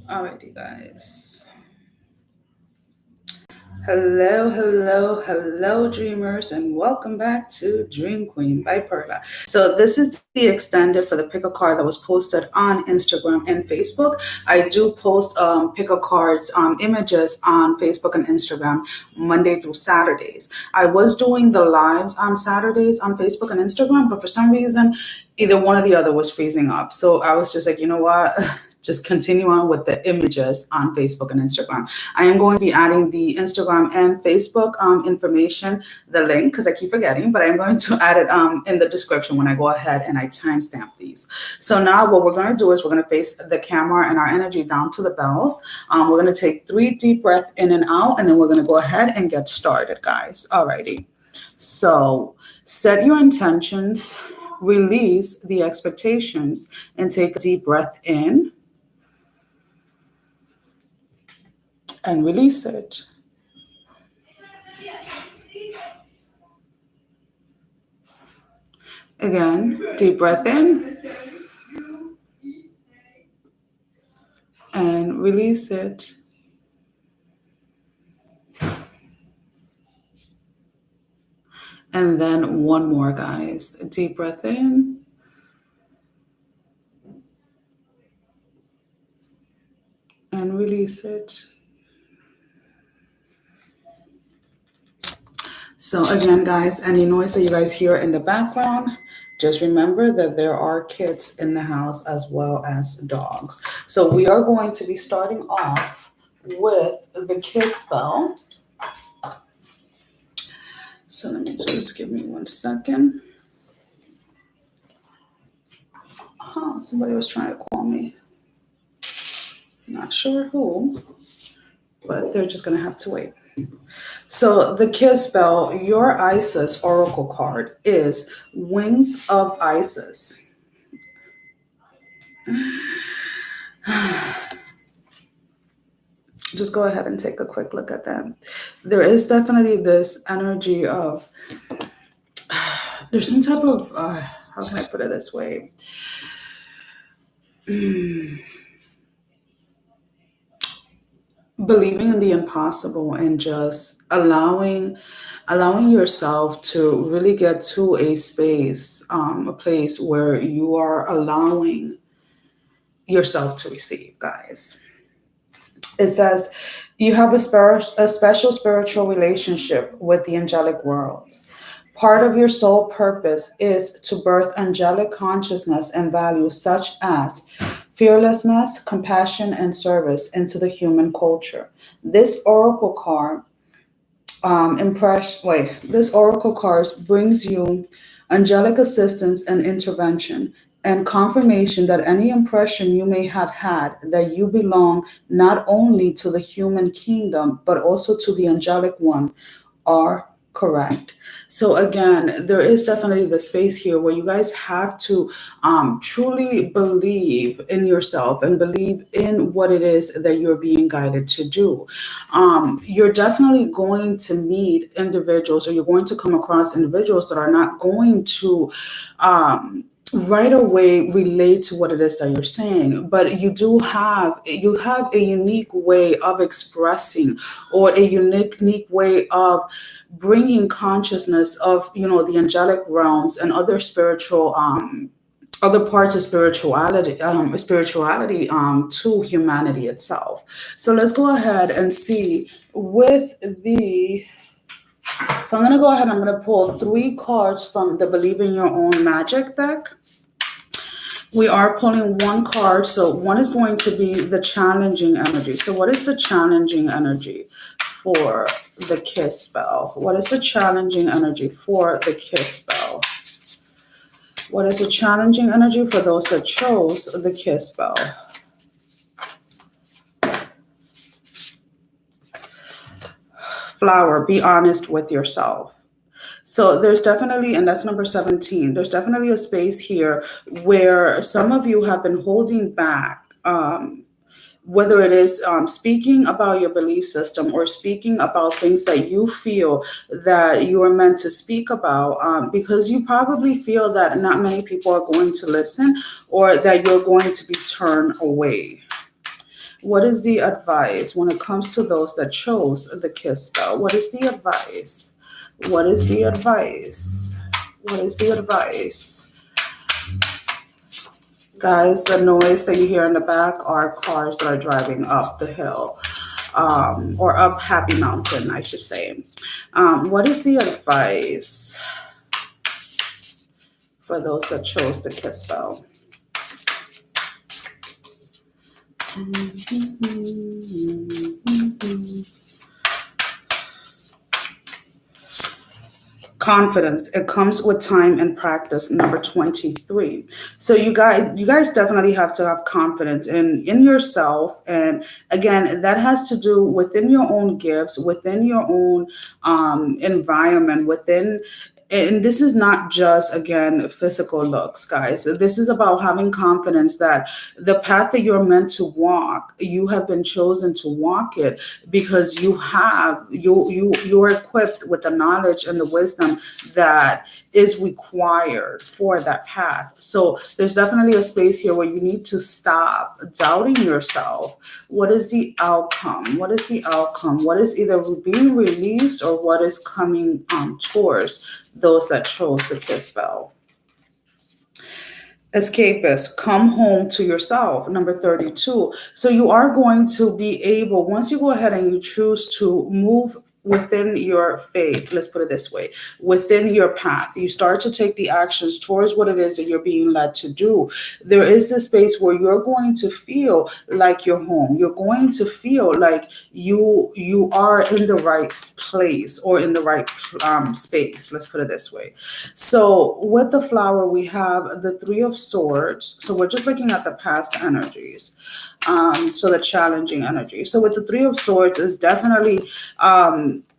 Alrighty, guys. Hello, hello, hello, dreamers, and welcome back to Dream Queen by Perla. So this is the extended for the pick a card that was posted on Instagram and Facebook. I do post pick a cards images on Facebook and Instagram Monday through Saturdays. I was doing the lives on Saturdays on Facebook and Instagram, but for some reason, either one or the other was freezing up. So I was just like, you know what? Just continue on with the images on Facebook and Instagram. I am going to be adding the Instagram and Facebook information, the link, because I keep forgetting, but I'm going to add it in the description when I go ahead and I timestamp these. So now what we're going to do is we're going to face the camera and our energy down to the bells. We're going to take 3 deep breaths in and out, and then we're going to go ahead and get started, guys. Alrighty. So set your intentions, release the expectations, and take a deep breath in. And release it. Again, deep breath in and release it. And then one more, guys. Deep breath in. And release it. So again, guys, any noise that you guys hear in the background, just remember that there are kids in the house as well as dogs. So we are going to be starting off with the kiss spell. So let me just give me 1 second. Somebody was trying to call me. Not sure who, but they're just going to have to wait. So the kiss spell, your Isis oracle card is Wings of Isis. Just go ahead and take a quick look at that. There is definitely this energy of, there's some type of, how can I put it this way? Believing in the impossible and just allowing yourself to really get to a space, a place where you are allowing yourself to receive, guys. It says you have a special spiritual relationship with the angelic worlds. Part of your soul purpose is to birth angelic consciousness and values such as fearlessness, compassion, and service into the human culture. This oracle card this oracle card brings you angelic assistance and intervention and confirmation that any impression you may have had that you belong not only to the human kingdom but also to the angelic one are correct. So again, there is definitely the space here where you guys have to truly believe in yourself and believe in what it is that you're being guided to do. You're definitely going to meet individuals, or you're going to come across individuals that are not going to right away relate to what it is that you're saying, but you have a unique way of expressing, or a unique way of bringing consciousness of the angelic realms and other spiritual other parts of spirituality to humanity itself. So let's go ahead and see with the so I'm going to go ahead, I'm going to pull 3 cards from the Believe in Your Own Magic deck. We are pulling 1 card. So one is going to be the challenging energy. So what is the challenging energy for the kiss spell? What is the challenging energy for the kiss spell? What is the challenging energy for those that chose the kiss spell? Flower, be honest with yourself. So there's definitely, and that's number 17, there's definitely a space here where some of you have been holding back, whether it is speaking about your belief system or speaking about things that you feel that you are meant to speak about, because you probably feel that not many people are going to listen, or that you're going to be turned away. What is the advice when it comes to those that chose the kiss spell? What is the advice? What is the advice? What is the advice? Guys, the noise that you hear in the back are cars that are driving up the hill, or up Happy Mountain, I should say. What is the advice for those that chose the kiss spell? Confidence. It comes with time and practice. Number 23. So you guys definitely have to have confidence in yourself. And again, that has to do within your own gifts, within your own environment, within. And this is not just, again, physical looks, guys. This is about having confidence that the path that you're meant to walk, you have been chosen to walk it because you're equipped with the knowledge and the wisdom that is required for that path. So there's definitely a space here where you need to stop doubting yourself. What is the outcome? What is the outcome? What is either being released or what is coming towards those that chose the kiss spell? Escapist, come home to yourself. Number 32. So you are going to be able, once you go ahead and you choose to move within your faith, let's put it this way, within your path, you start to take the actions towards what it is that you're being led to do. There is this space where you're going to feel like you're home. You're going to feel like you are in the right place or in the right space. Let's put it this way. So with the flower, we have the Three of Swords. So we're just looking at the past energies. So the challenging energy. So with the Three of Swords is definitely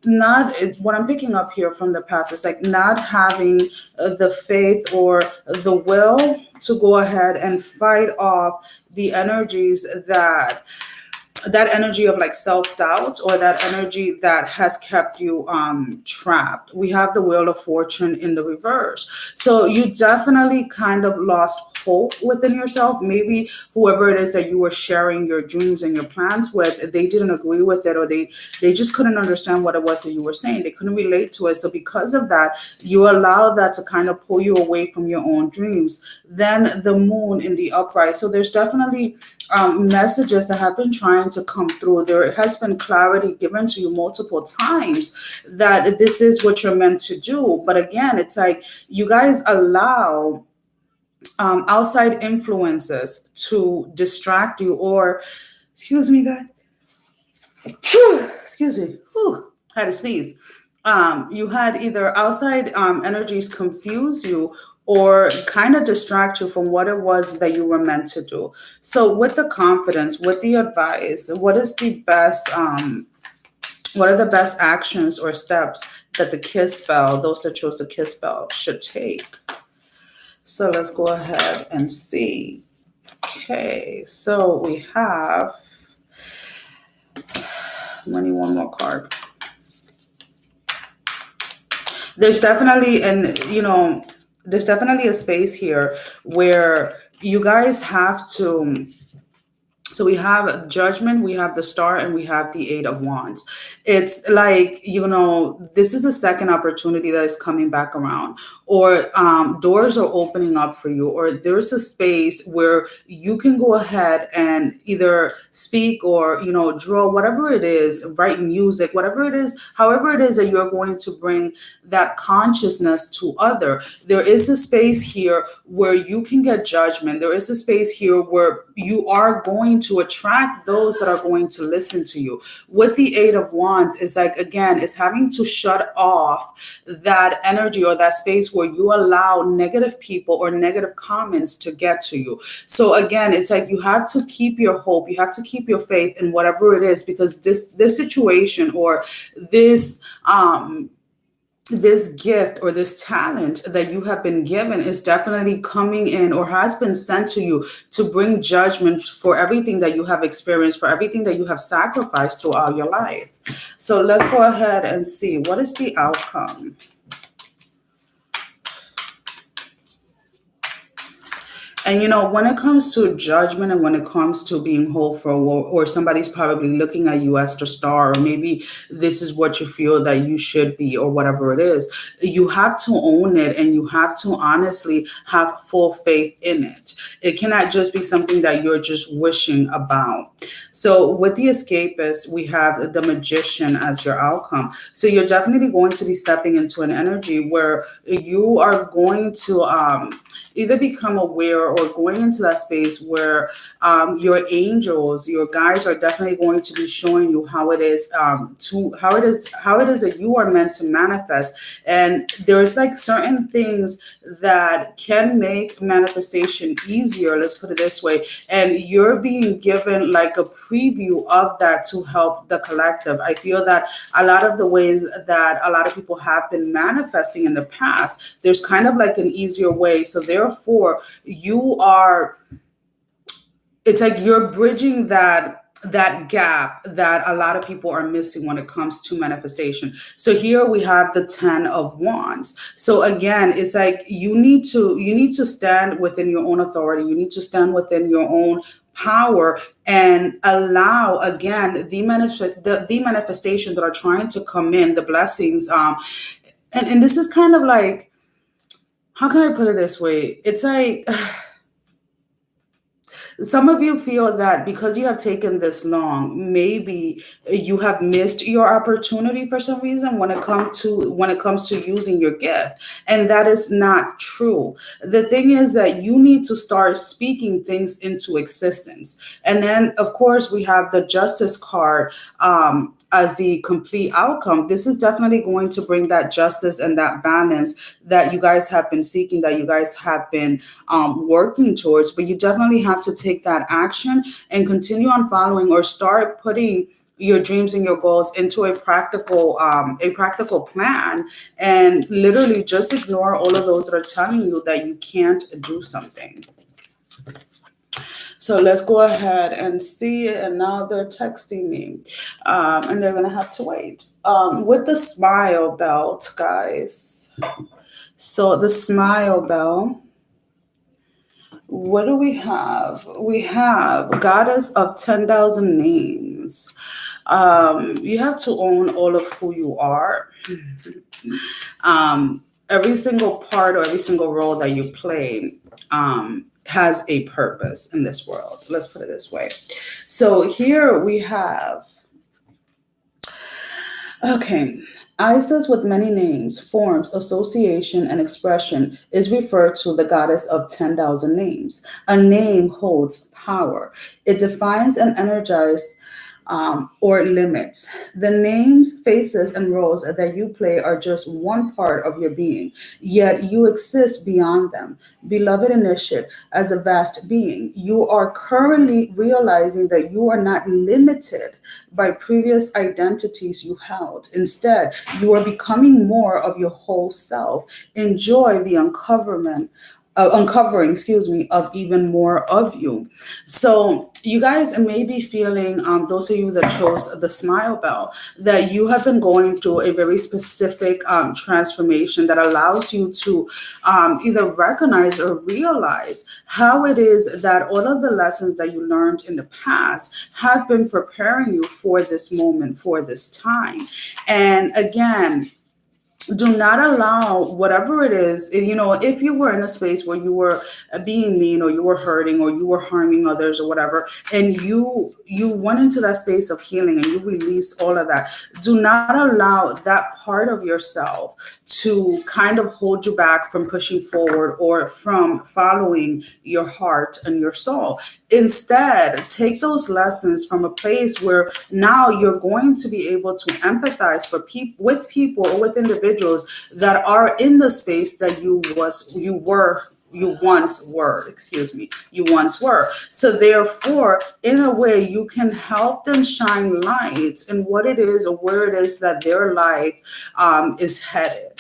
not what I'm picking up here from the past. It's like not having the faith or the will to go ahead and fight off the energies that energy of like self-doubt or that energy that has kept you trapped. We have the Wheel of Fortune in the reverse. So you definitely kind of lost hope within yourself. Maybe whoever it is that you were sharing your dreams and your plans with, they didn't agree with it, or they just couldn't understand what it was that you were saying. They couldn't relate to it. So because of that, you allow that to kind of pull you away from your own dreams. Then the Moon in the upright. So there's definitely messages that have been trying to come through. There has been clarity given to you multiple times that this is what you're meant to do. But again, it's like you guys allow outside influences to distract you, or excuse me, guys. Excuse me. Whew, had to sneeze. You had either outside energies confuse you or kind of distract you from what it was that you were meant to do. So with the confidence, with the advice, what is the best, what are the best actions or steps that the kiss spell, those that chose the kiss spell, should take? So let's go ahead and see. Okay, so we have, I need one more card. There's definitely, there's definitely a space here where you guys have to. So we have Judgment, we have the Star, and we have the Eight of Wands. It's like, this is a second opportunity that is coming back around, or doors are opening up for you, or there's a space where you can go ahead and either speak or, draw, whatever it is, write music, whatever it is, however it is that you're going to bring that consciousness to other. There is a space here where you can get judgment. There is a space here where you are going to attract those that are going to listen to you. With the Eight of Wands, it's like, again, it's having to shut off that energy or that space where you allow negative people or negative comments to get to you. So again, it's like you have to keep your hope, you have to keep your faith in whatever it is, because this situation or this gift or this talent that you have been given is definitely coming in or has been sent to you to bring judgment for everything that you have experienced, for everything that you have sacrificed throughout your life. So let's go ahead and see, what is the outcome? And when it comes to judgment and when it comes to being whole for or somebody's probably looking at you as the star, or maybe this is what you feel that you should be, or whatever it is, you have to own it and you have to honestly have full faith in it. It cannot just be something that you're just wishing about. So with the escapist, we have the magician as your outcome. So you're definitely going to be stepping into an energy where you are going to either become aware or going into that space where your angels, your guides are definitely going to be showing you how it is that you are meant to manifest. And there's like certain things that can make manifestation easier, let's put it this way, and you're being given like a preview of that to help the collective. I feel that a lot of the ways that a lot of people have been manifesting in the past, there's kind of like an easier way. So therefore it's like you're bridging that gap that a lot of people are missing when it comes to manifestation. So here we have the 10 of Wands. So again, it's like you need to stand within your own authority. You need to stand within your own power and allow, again, the manifestations that are trying to come in, the blessings. And this is kind of like, how can I put it this way? It's like, some of you feel that because you have taken this long, maybe you have missed your opportunity for some reason when it comes to using your gift. And that is not true. The thing is that you need to start speaking things into existence. And then, of course, we have the Justice card as the complete outcome. This is definitely going to bring that justice and that balance that you guys have been seeking, that you guys have been working towards. But you definitely have to take that action and continue on following, or start putting your dreams and your goals into a practical plan, and literally just ignore all of those that are telling you that you can't do something. So let's go ahead and see. And now they're texting me, and they're gonna have to wait. With the smile belt, guys. So the smile bell. What do we have? We have Goddess of 10,000 Names. You have to own all of who you are. Every single part or every single role that you play has a purpose in this world. Let's put it this way. So here we have, okay, Isis with many names, forms, association, and expression is referred to the goddess of 10,000 names. A name holds power. It defines and energizes or limits. The names, faces, and roles that you play are just one part of your being, yet you exist beyond them. Beloved initiate, as a vast being, you are currently realizing that you are not limited by previous identities you held. Instead, you are becoming more of your whole self. Enjoy the uncovering, of even more of you. So you guys may be feeling, those of you that chose the smile bell, that you have been going through a very specific transformation that allows you to either recognize or realize how it is that all of the lessons that you learned in the past have been preparing you for this moment, for this time. And again, do not allow whatever it is, if you were in a space where you were being mean, or you were hurting, or you were harming others, or whatever, and you went into that space of healing and you release all of that, do not allow that part of yourself to kind of hold you back from pushing forward or from following your heart and your soul. Instead, take those lessons from a place where now you're going to be able to empathize with people or with individuals that are in the space that you once were. So therefore, in a way, you can help them shine light in what it is or where it is that their life is headed.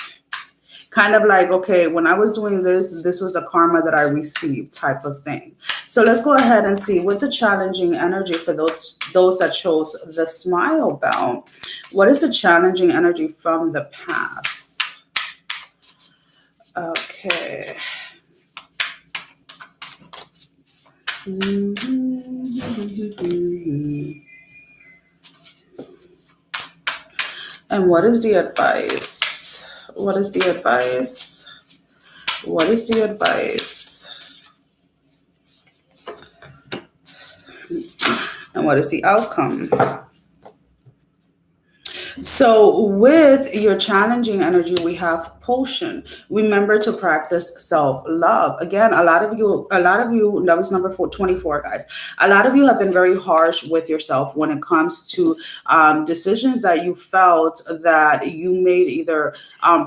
Kind of like, okay, when I was doing this was the karma that I received, type of thing. So let's go ahead and see with the challenging energy for those that chose the smile bell. What is the challenging energy from the past? Okay. And what is the advice? What is the advice? What is the advice? And what is the outcome? So with your challenging energy, we have potion. Remember to practice self-love. Again, a lot of you, that was number 24, guys. A lot of you have been very harsh with yourself when it comes to decisions that you felt that you made either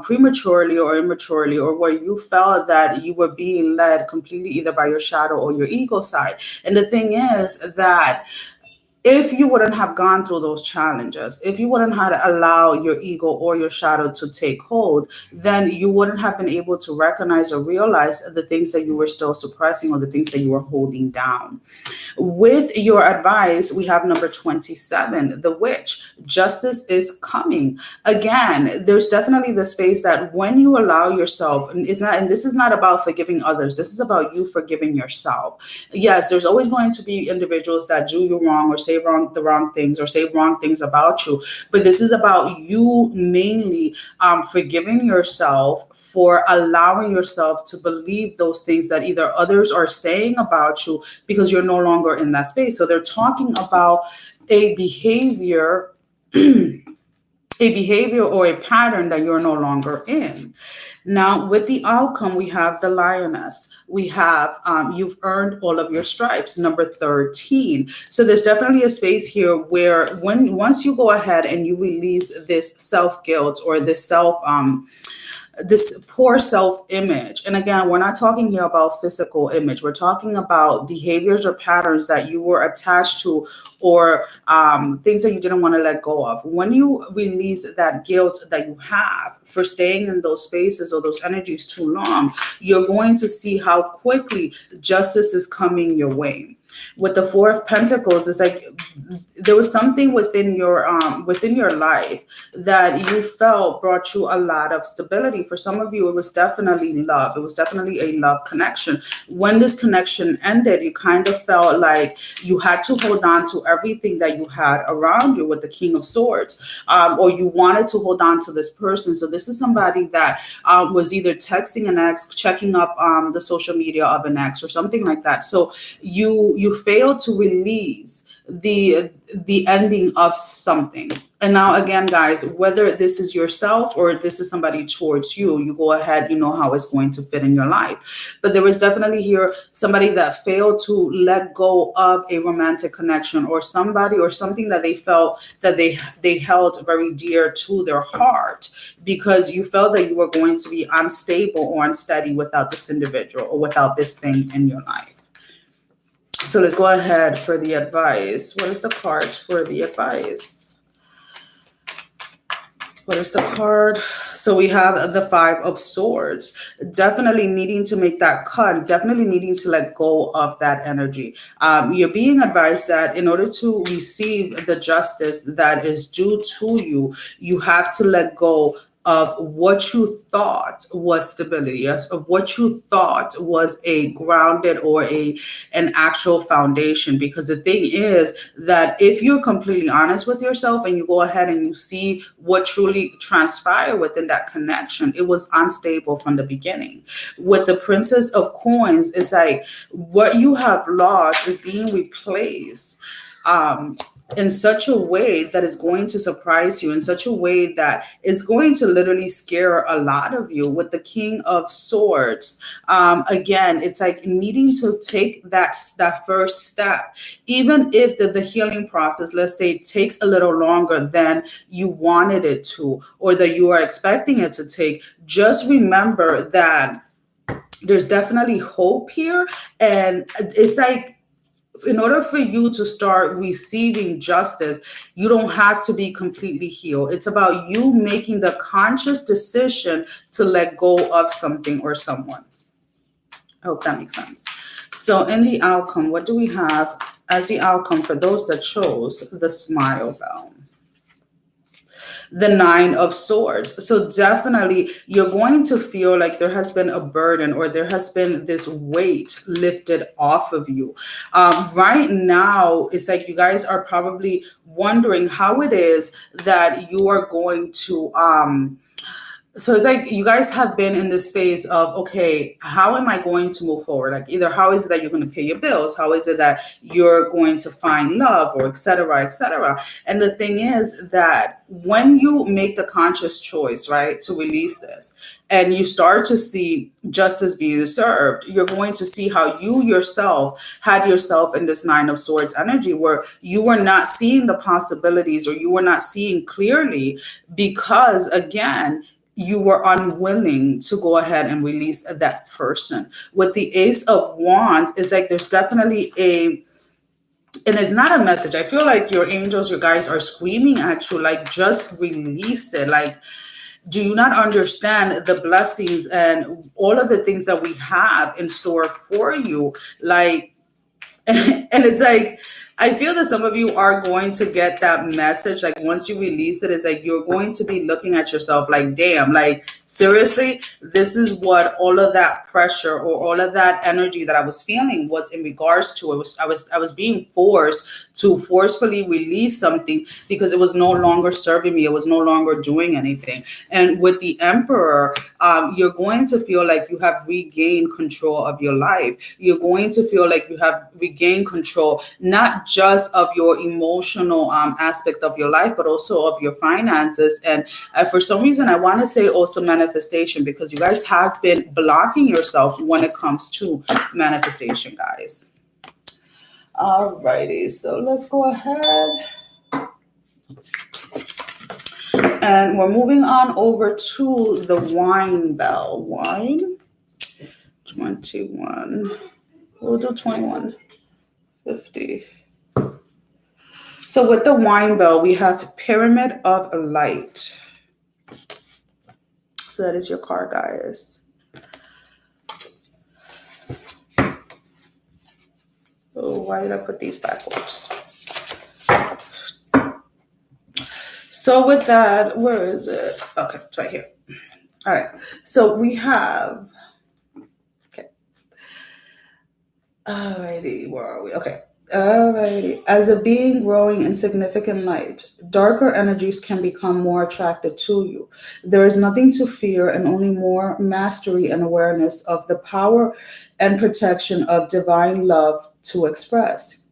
prematurely or immaturely, or where you felt that you were being led completely either by your shadow or your ego side. And the thing is that if you wouldn't have gone through those challenges, if you wouldn't have allowed your ego or your shadow to take hold, then you wouldn't have been able to recognize or realize the things that you were still suppressing or the things that you were holding down. With your advice, we have number 27, the witch. Justice is coming. Again, there's definitely the space that when you allow yourself, and this is not about forgiving others, this is about you forgiving yourself. Yes, there's always going to be individuals that do you wrong or say the wrong things or say wrong things about you. But this is about you mainly forgiving yourself for allowing yourself to believe those things that either others are saying about you because you're no longer in that space. So they're talking about a behavior, or a pattern that you're no longer in. Now, with the outcome, we have the lioness. We have you've earned all of your stripes, number 13. So there's definitely a space here where once you go ahead and you release this self-guilt or this poor self-image. And again, we're not talking here about physical image. We're talking about behaviors or patterns that you were attached to, or things that you didn't want to let go of. When you release that guilt that you have for staying in those spaces or those energies too long, you're going to see how quickly justice is coming your way. With the Four of Pentacles, it's like there was something within your life that you felt brought you a lot of stability. For some of you, it was definitely love. It was definitely a love connection. When this connection ended, you kind of felt like you had to hold on to everything that you had around you with the King of Swords, or you wanted to hold on to this person. So this is somebody that was either texting an ex, checking up the social media of an ex, or something like that. So you failed to release the ending of something. And now again, guys, whether this is yourself or this is somebody towards you, you go ahead, you know how it's going to fit in your life. But there was definitely here somebody that failed to let go of a romantic connection, or somebody or something that they felt that they held very dear to their heart, because you felt that you were going to be unstable or unsteady without this individual or without this thing in your life. So let's go ahead for the advice. What is the cards for the advice? What is the card? So we have the Five of Swords. Definitely needing to make that cut. Definitely needing to let go of that energy. You're being advised that in order to receive the justice that is due to you, you have to let go of what you thought was stability, yes, of what you thought was a grounded or an actual foundation. Because the thing is that if you're completely honest with yourself and you go ahead and you see what truly transpired within that connection, it was unstable from the beginning. With the Princess of Coins, it's like what you have lost is being replaced in such a way that is going to surprise you, in such a way that is going to literally scare a lot of you. With the King of Swords, again, it's like needing to take that first step, even if the healing process, let's say, takes a little longer than you wanted it to, or that you are expecting it to take. Just remember that there's definitely hope here. And it's like, in order for you to start receiving justice, you don't have to be completely healed. It's about you making the conscious decision to let go of something or someone. I hope that makes sense. So in the outcome, what do we have as the outcome for those that chose the Smile Bell? the Nine of Swords. So definitely you're going to feel like there has been a burden, or there has been this weight lifted off of you. Right now, it's like you guys are probably wondering how it is that you are going to so it's like you guys have been in this space of, okay, how am I going to move forward? Like, either how is it that you're going to pay your bills? How is it that you're going to find love, or et cetera, et cetera? And the thing is that when you make the conscious choice, right, to release this, and you start to see justice being served, you're going to see how you yourself had yourself in this Nine of Swords energy, where you were not seeing the possibilities, or you were not seeing clearly, because again, you were unwilling to go ahead and release that person. With the Ace of Wands, it's like there's definitely and it's not a message. I feel like your angels, your guys are screaming at you, like, just release it. Like, do you not understand the blessings and all of the things that we have in store for you? Like, and it's like, I feel that some of you are going to get that message. Like, once you release it, it's like you're going to be looking at yourself like, damn, like, seriously, this is what all of that pressure or all of that energy that I was feeling was in regards to. I was being forced to forcefully release something because it was no longer serving me. It was no longer doing anything. And with the Emperor, you're going to feel like you have regained control of your life. You're going to feel like you have regained control, not just of your emotional aspect of your life, but also of your finances. And for some reason, I want to say also manifestation, because you guys have been blocking yourself when it comes to manifestation, guys. Alrighty, so let's go ahead. And we're moving on over to the wine bell. Wine 21. We'll do 2150. So with the wine bell, we have Pyramid of Light. So that is your card, guys. Oh, why did I put these backwards? So with that, where is it? Okay, it's right here. All right. So we have, okay. Alrighty, where are we? Okay. Alrighty. As a being growing in significant light, darker energies can become more attracted to you. There is nothing to fear, and only more mastery and awareness of the power and protection of divine love to express.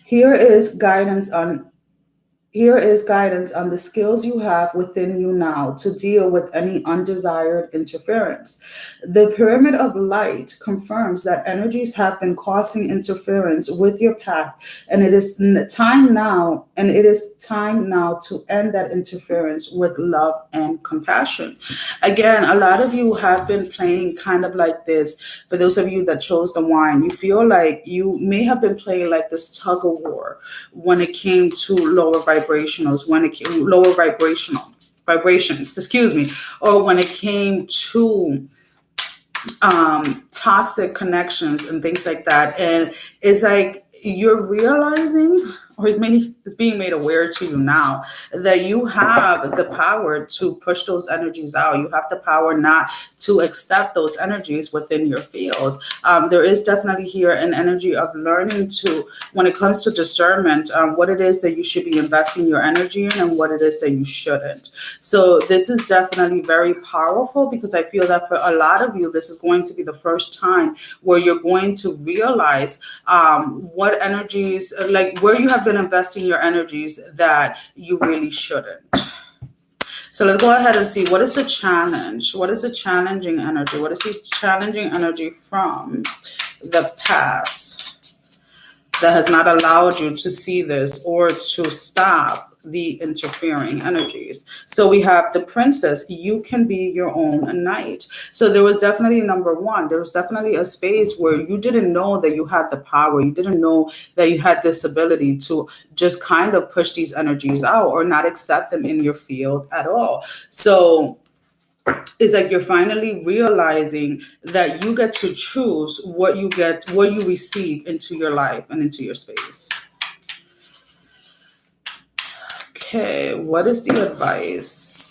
Here is guidance on the skills you have within you now to deal with any undesired interference. The Pyramid of Light confirms that energies have been causing interference with your path, and it is time now to end that interference with love and compassion. Again, a lot of you have been playing kind of like this. For those of you that chose the wine, you feel like you may have been playing like this tug of war when it came to lower vibrationals, when it came lower vibrations, excuse me, or when it came to toxic connections and things like that. And it's like you're realizing, or it's being made aware to you now, that you have the power to push those energies out. You have the power not to accept those energies within your field. There is definitely here an energy of learning to, when it comes to discernment, what it is that you should be investing your energy in and what it is that you shouldn't. So this is definitely very powerful, because I feel that for a lot of you, this is going to be the first time where you're going to realize what energies, like where you have been investing your energies that you really shouldn't. So let's go ahead and see, what is the challenge? What is the challenging energy? What is the challenging energy from the past that has not allowed you to see this or to stop the interfering energies? So we have the Princess. You can be your own knight. So there was definitely, number one, there was definitely a space where you didn't know that you had the power. You didn't know that you had this ability to just kind of push these energies out or not accept them in your field at all. So it's like you're finally realizing that you get to choose what you receive into your life and into your space. Okay, what is the advice?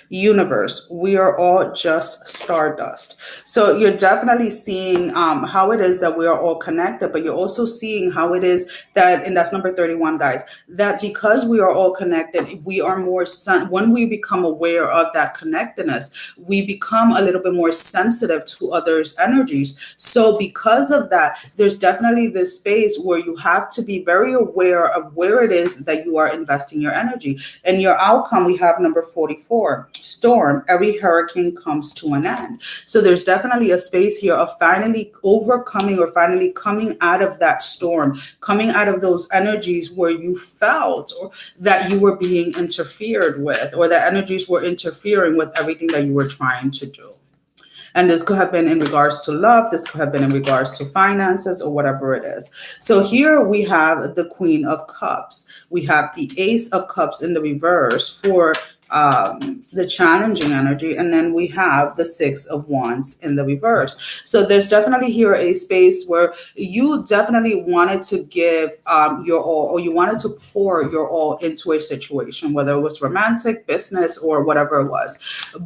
Universe, we are all just stardust. So you're definitely seeing how it is that we are all connected, but you're also seeing how it is that, and that's number 31, guys, that because we are all connected, we are more, when we become aware of that connectedness, we become a little bit more sensitive to others' energies. So because of that, there's definitely this space where you have to be very aware of where it is that you are investing your energy. And your outcome, we have number 44. Storm, every hurricane comes to an end. So there's definitely a space here of finally overcoming or finally coming out of that storm, coming out of those energies where you felt or that you were being interfered with, or that energies were interfering with everything that you were trying to do. And this could have been in regards to love. This could have been in regards to finances or whatever it is. So here we have the Queen of Cups. We have the Ace of Cups in the reverse for the challenging energy. And then we have the Six of Wands in the reverse. So there's definitely here a space where you definitely wanted to give your all, or you wanted to pour your all into a situation, whether it was romantic, business, or whatever it was.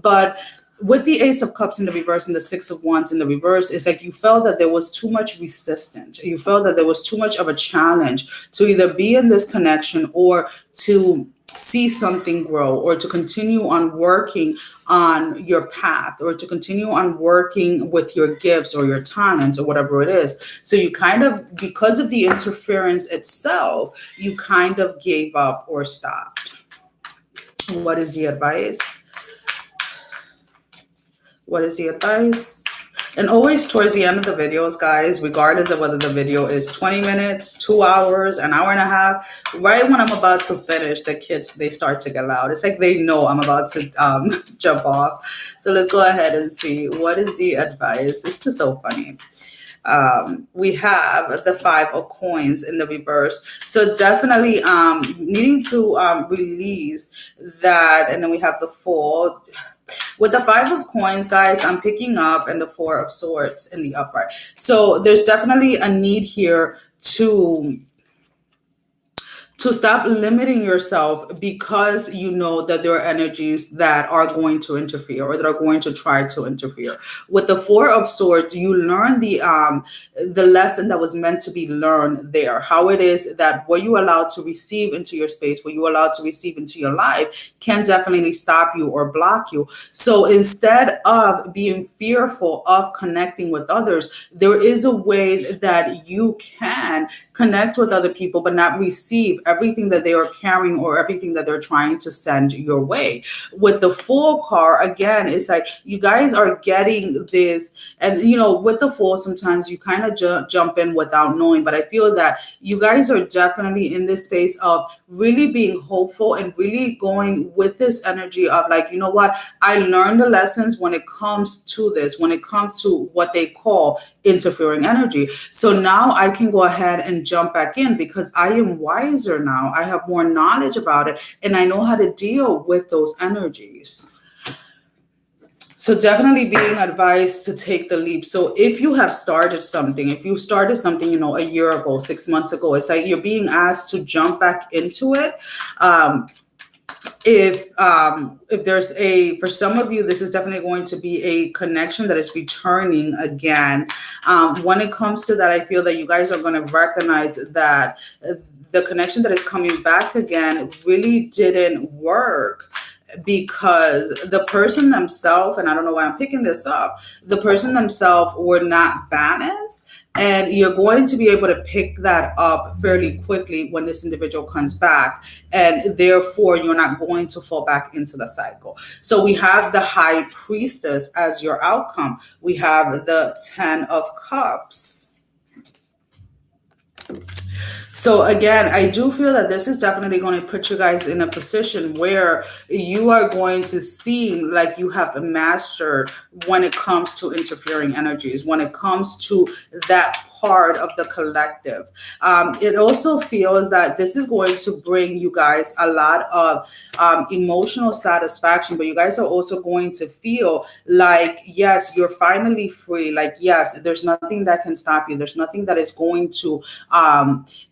But with the Ace of Cups in the reverse and the Six of Wands in the reverse, it's like you felt that there was too much resistance. You felt that there was too much of a challenge to either be in this connection or to see something grow, or to continue on working on your path, or to continue on working with your gifts or your talents or whatever it is. So you kind of, because of the interference itself, you kind of gave up or stopped. What is the advice? What is the advice? And always towards the end of the videos, guys, regardless of whether the video is 20 minutes, 2 hours, an hour and a half, right when I'm about to finish, the kids, they start to get loud. It's like they know I'm about to jump off. So let's go ahead and see. What is the advice? It's just so funny. We have the Five of Coins in the reverse. So definitely needing to release that. And then we have the Fool. With the Five of Coins, guys, I'm picking up, and the Four of Swords in the upright. So there's definitely a need here to stop limiting yourself because you know that there are energies that are going to interfere or that are going to try to interfere. With the Four of Swords, you learn the lesson that was meant to be learned there. How it is that what you allow to receive into your space, what you allow to receive into your life can definitely stop you or block you. So instead of being fearful of connecting with others, there is a way that you can connect with other people but not receive everything that they are carrying or everything that they're trying to send your way. With the Fool card, again, it's like you guys are getting this, and you know, with the Fool, sometimes you kind of jump in without knowing, but I feel that you guys are definitely in this space of really being hopeful and really going with this energy of like, you know what, I learned the lessons when it comes to this, when it comes to what they call interfering energy. So now I can go ahead and jump back in because I am wiser now. I have more knowledge about it and I know how to deal with those energies. So definitely being advised to take the leap. So if you have started something, you know, a year ago, 6 months ago, it's like you're being asked to jump back into it. If there's for some of you, this is definitely going to be a connection that is returning again. When it comes to that, I feel that you guys are going to recognize that the connection that is coming back again really didn't work because the person themselves, and I don't know why I'm picking this up, the person themselves were not balanced. And you're going to be able to pick that up fairly quickly when this individual comes back. And therefore, you're not going to fall back into the cycle. So we have the High Priestess as your outcome. We have the Ten of Cups. So again, I do feel that this is definitely going to put you guys in a position where you are going to seem like you have mastered when it comes to interfering energies, when it comes to that part of the collective. It also feels that this is going to bring you guys a lot of emotional satisfaction, but you guys are also going to feel like, yes, you're finally free. Like, yes, there's nothing that can stop you. There's nothing that is going to,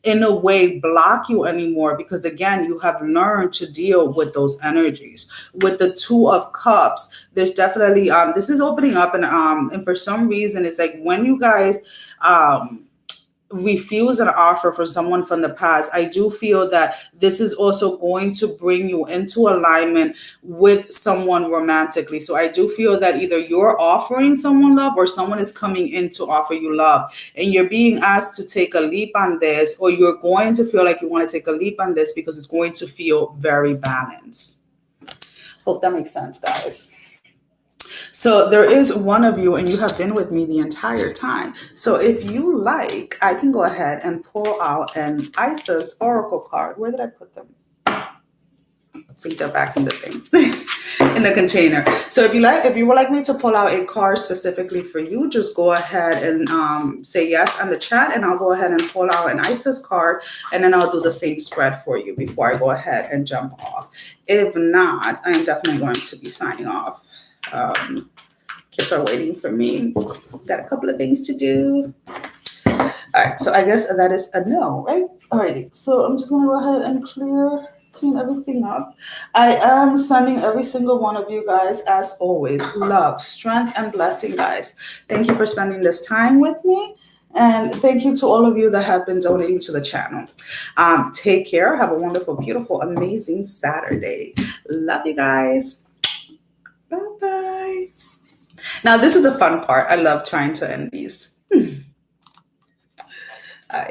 in a way, block you anymore, because again, you have learned to deal with those energies. With the Two of Cups, there's definitely, this is opening up, and for some reason, it's like when you guys, refuse an offer for someone from the past, I do feel that this is also going to bring you into alignment with someone romantically. So I do feel that either you're offering someone love or someone is coming in to offer you love, and you're being asked to take a leap on this, or you're going to feel like you want to take a leap on this because it's going to feel very balanced. Hope that makes sense, guys. So there is one of you, and you have been with me the entire time. So if you like, I can go ahead and pull out an Isis Oracle card. Where did I put them? I think they're back in the thing, in the container. So if you would like me to pull out a card specifically for you, just go ahead and say yes on the chat, and I'll go ahead and pull out an Isis card, and then I'll do the same spread for you before I go ahead and jump off. If not, I am definitely going to be signing off. Kids are waiting for me. Got a couple of things to do. All right, so I guess that is a no, right? All righty, so I'm just gonna go ahead and clean everything up. I am sending every single one of you guys, as always, love, strength, and blessing, guys. Thank you for spending this time with me. And thank you to all of you that have been donating to the channel. Take care. Have a wonderful, beautiful, amazing Saturday. Love you guys. Bye-bye. Now, this is the fun part. I love trying to end these.